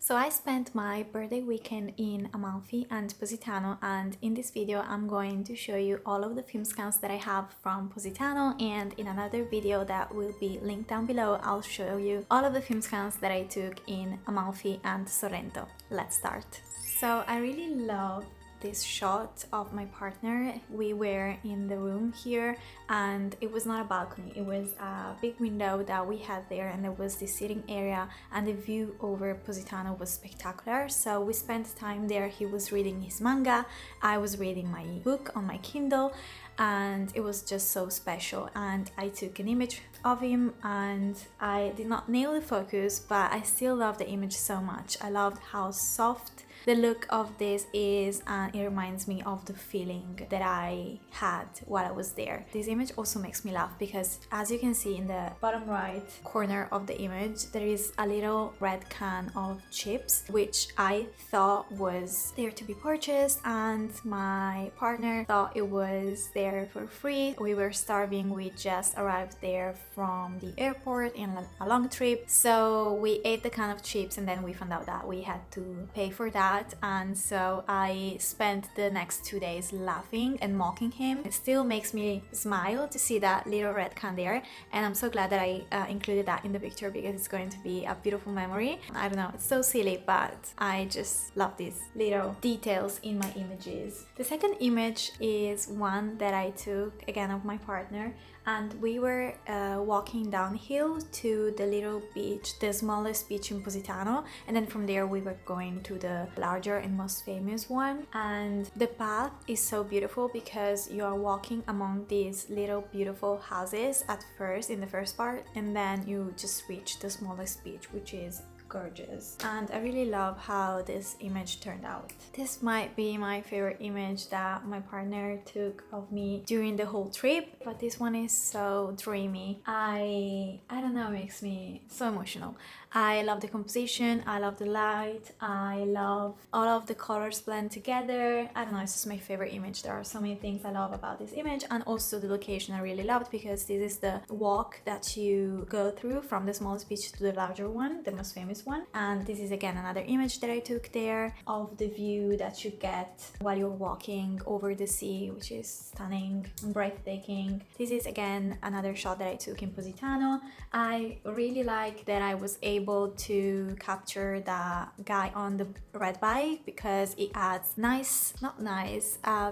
So I spent my birthday weekend in Amalfi and Positano, and in this video I'm going to show you all of the film scans that I have from Positano, and in another video that will be linked down below I'll show you all of the film scans that I took in Amalfi and Sorrento. Let's start. So I really love this shot of my partner. We were in the room here and it was not a balcony, it was a big window that we had there, and there was this sitting area and the view over Positano was spectacular. So we spent time there. He was reading his manga, I was reading my book on my Kindle, and it was just so special. And I took an image of him and I did not nail the focus, but I still love the image so much. I loved how soft the look of this is, and it reminds me of the feeling that I had while I was there. This image also makes me laugh because, as you can see in the bottom right corner of the image, there is a little red can of chips, which I thought was there to be purchased, and my partner thought it was there for free. We were starving, we just arrived there from the airport in a long trip, so we ate the can of chips and then we found out that we had to pay for that. And so I spent the next 2 days laughing and mocking him. It still makes me smile to see that little red can there, and I'm so glad that I included that in the picture because it's going to be a beautiful memory. I don't know, it's so silly, but I just love these little details in my images. The second image is one that I took again of my partner, and we were walking downhill to the little beach, the smallest beach in Positano, and then from there we were going to the larger and most famous one. And the path is so beautiful because you are walking among these little beautiful houses at first in the first part, and then you just reach the smallest beach, which is gorgeous. And I really love how this image turned out. This might be my favorite image that my partner took of me during the whole trip, but this one is so dreamy. I don't know, it makes me so emotional. I love the composition, I love the light, I love all of the colors blend together. I don't know, it's just my favorite image. There are so many things I love about this image, and also the location I really loved because this is the walk that you go through from the smallest beach to the larger one, the most famous one. And this is again another image that I took there of the view that you get while you're walking over the sea, which is stunning and breathtaking. This is again another shot that I took in Positano. I really like that I was able to capture the guy on the red bike because it adds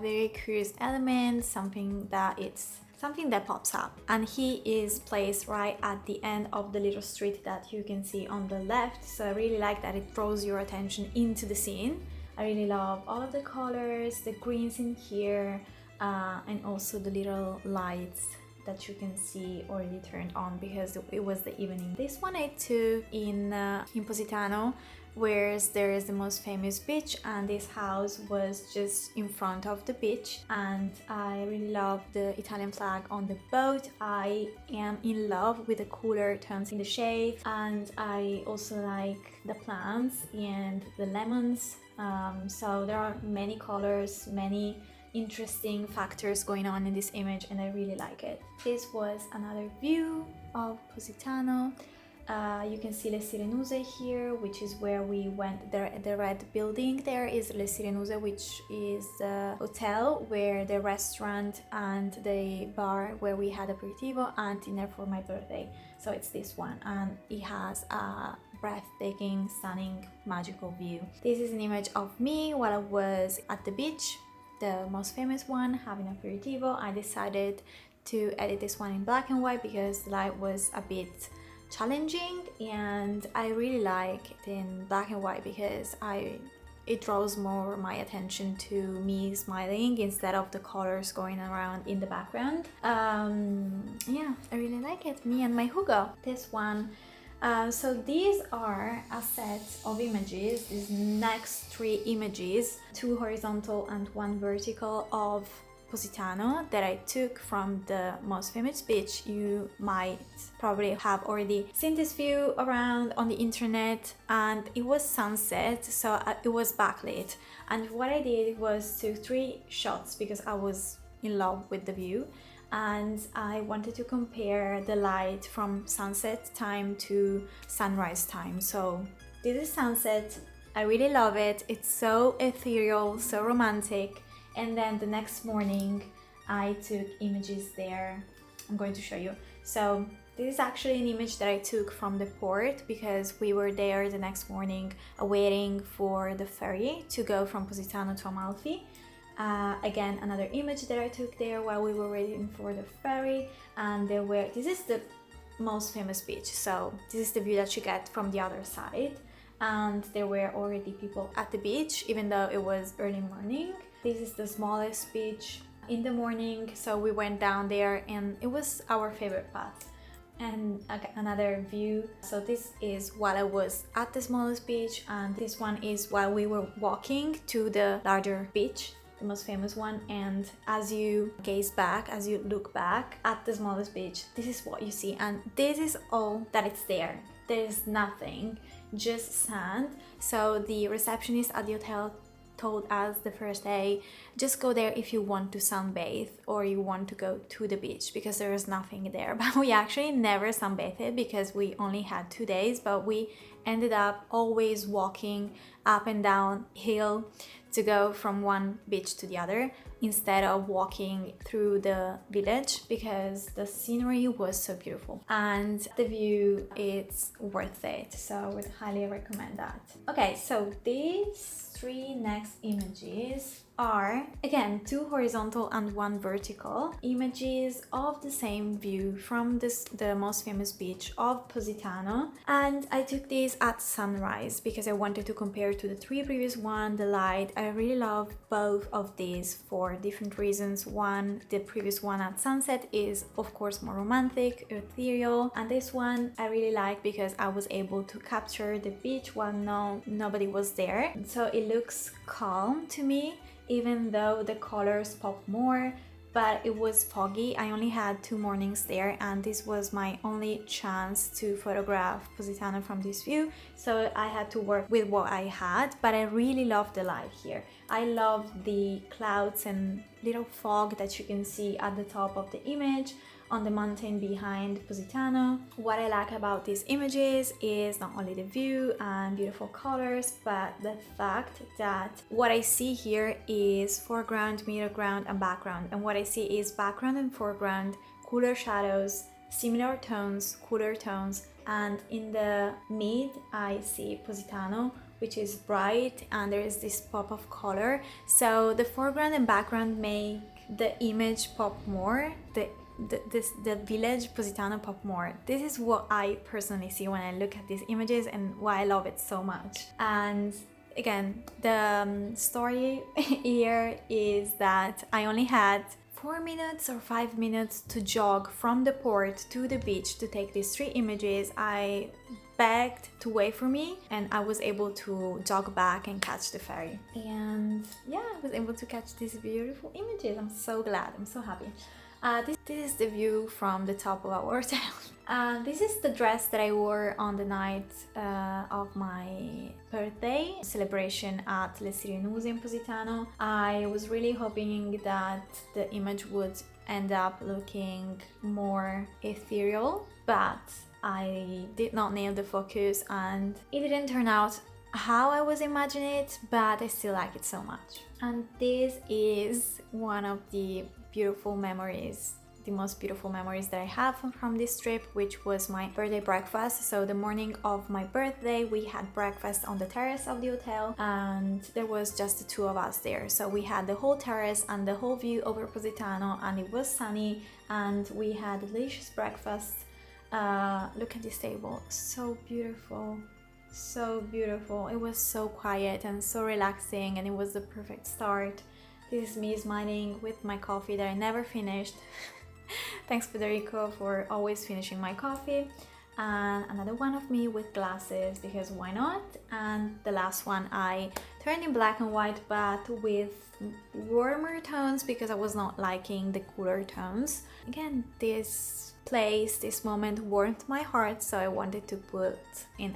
very curious elements, something that pops up. And he is placed right at the end of the little street that you can see on the left, so I really like that it draws your attention into the scene. I really love all of the colors, the greens in here, and also the little lights that you can see already turned on because it was the evening. This one I took in Positano, where there is the most famous beach, and this house was just in front of the beach. And I really love the Italian flag on the boat. I am in love with the cooler tones in the shade, and I also like the plants and the lemons. So there are many colors, many interesting factors going on in this image, and I really like it. This was another view of Positano. You can see Le Sirenuse here, which is where we went. The red building there is Le Sirenuse, which is the hotel where the restaurant and the bar where we had aperitivo and dinner for my birthday. So it's this one, and it has a breathtaking, stunning, magical view. This is an image of me while I was at the beach, the most famous one, having aperitivo. I decided to edit this one in black and white because the light was a bit challenging, and I really like it in black and white because it draws more my attention to me smiling instead of the colors going around in the background. Yeah, I really like it. Me and my Hugo. This one. So these are a set of images, these next 3 images, 2 horizontal and 1 vertical of Positano that I took from the most famous beach. You might probably have already seen this view around on the internet, and it was sunset, so it was backlit. And what I did was took 3 shots because I was in love with the view, and I wanted to compare the light from sunset time to sunrise time. So this is sunset. I really love it. It's so ethereal, so romantic. And then the next morning I took images there. I'm going to show you. So this is actually an image that I took from the port because we were there the next morning waiting for the ferry to go from Positano to Amalfi. Again, another image that I took there while we were waiting for the ferry, and this is the most famous beach, so this is the view that you get from the other side, and there were already people at the beach even though it was early morning. This is the smallest beach in the morning, so we went down there and it was our favorite path. And another view, so this is while I was at the smallest beach, and this one is while we were walking to the larger beach, the most famous one. And as you gaze back, as you look back at the smallest beach, this is what you see, and this is all that it's there. There is nothing, just sand. So the receptionist at the hotel told us the first day, just go there if you want to sunbathe or you want to go to the beach, because there is nothing there. But we actually never sunbathed because we only had 2 days, but we ended up always walking up and down hill to go from one beach to the other instead of walking through the village, because the scenery was so beautiful and the view is worth it, so I would highly recommend that. Okay, so these 3 next images are again 2 horizontal and 1 vertical images of the same view from the most famous beach of Positano, and I took these at sunrise because I wanted to compare to the 3 previous one, the light. I really love both of these for different reasons. One, the previous one at sunset is of course more romantic, ethereal, and this one I really like because I was able to capture the beach while nobody was there, so it looks calm to me even though the colors pop more, but it was foggy. I only had 2 mornings there and this was my only chance to photograph Positano from this view, so I had to work with what I had, but I really love the light here. I love the clouds and little fog that you can see at the top of the image on the mountain behind Positano. What I like about these images is not only the view and beautiful colors, but the fact that what I see here is foreground, middle ground and background, and what I see is background and foreground, cooler shadows, similar tones, cooler tones, and in the mid I see Positano, which is bright, and there is this pop of color, so the foreground and background make the image pop more, the village Positano pop more. This is what I personally see when I look at these images and why I love it so much. And again, the story here is that I only had 4 minutes or 5 minutes to jog from the port to the beach to take these 3 images. I begged to wait for me and I was able to jog back and catch the ferry, and yeah, I was able to catch these beautiful images. I'm so glad, I'm so happy. This is the view from the top of our hotel. This is the dress that I wore on the night of my birthday celebration at Le Sirenuse in Positano. I was really hoping that the image would end up looking more ethereal, but I did not nail the focus and it didn't turn out how I was imagining it, but I still like it so much. And this is one of the beautiful memories, the most beautiful memories that I have from this trip, which was my birthday breakfast. So the morning of my birthday we had breakfast on the terrace of the hotel and there was just the 2 of us there, so we had the whole terrace and the whole view over Positano, and it was sunny and we had a delicious breakfast. Look at this table, so beautiful, so beautiful. It was so quiet and so relaxing, and it was the perfect start. This is me smiling with my coffee that I never finished. Thanks Federico for always finishing my coffee. And another one of me with glasses, because why not? And the last one I turned in black and white but with warmer tones because I was not liking the cooler tones. Again, this place, this moment warmed my heart, so I wanted to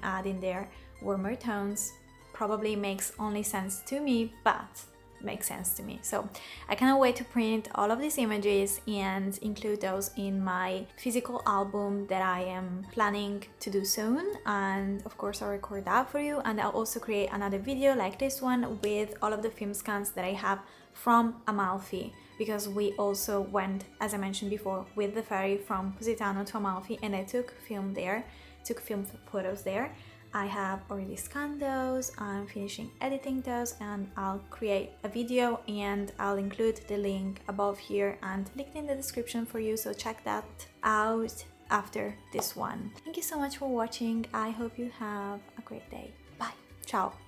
add in there warmer tones. Probably makes only sense to me, but make sense to me. So I cannot wait to print all of these images and include those in my physical album that I am planning to do soon. And of course I'll record that for you, and I'll also create another video like this one with all of the film scans that I have from Amalfi, because we also went, as I mentioned before, with the ferry from Positano to Amalfi, and I took film photos there. I have already scanned those, I'm finishing editing those, and I'll create a video and I'll include the link above here and linked in the description for you, so check that out after this one. Thank you so much for watching. I hope you have a great day. Bye. Ciao.